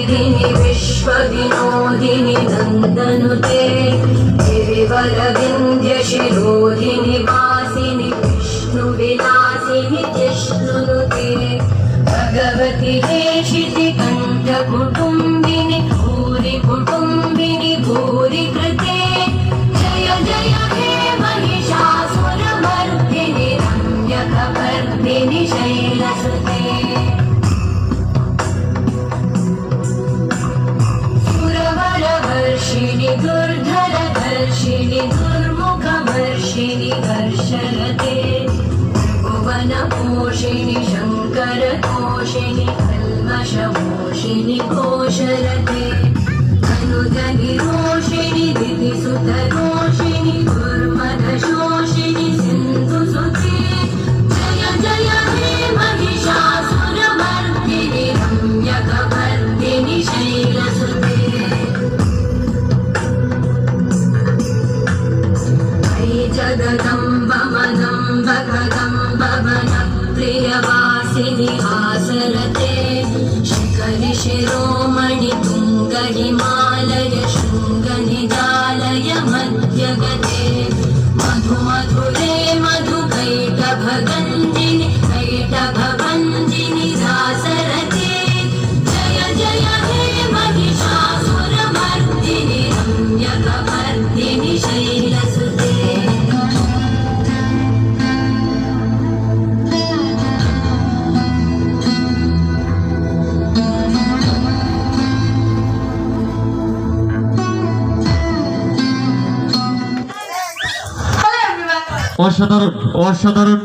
मेदिनि विश्वविनोदिनि नन्दनुते गिरिवरविन्ध्यशिरोधिनि वासिनि विष्णुविलासिनि जिष्णुनुते भगवति देशितिकण्ठकुटुम्बिनि भूरि कुटुम्बिनि भूरि कृते जय जय हे महिषासुरमर्दिनि रम्यकपर्दिनि शैलसुते सुरवरवर्षिणि दुर्धरधर्षिणि दुर्मुखवर्षिणि हर्षरते भुवनपोषिणि शङ्करतोषिणि कल्मषमोषिणि घोषरते अनुजनिरोषिणि दितिसुतरोषिणि दुर्मदशोषिणि सिन्धुसुते जय जय हे महिषासुरमर्दिनि रम्यकपर्दिनि शैलसुते जगदम्ब मदम्ब कदम्ब वनप्रियवासिनि आसरते शिखरि शिरोमणि तुङ्ग हिमालय शृङ्गनिजालय मध्यगते मधु मधुरे मधुकैटभगञ्जिनि कैटभभञ्जिनि दासरते जय जय हे महिषासुरमर्दिनि रम्यकपर्दिनि शैलसुते অসাধারণ অসাধারণ।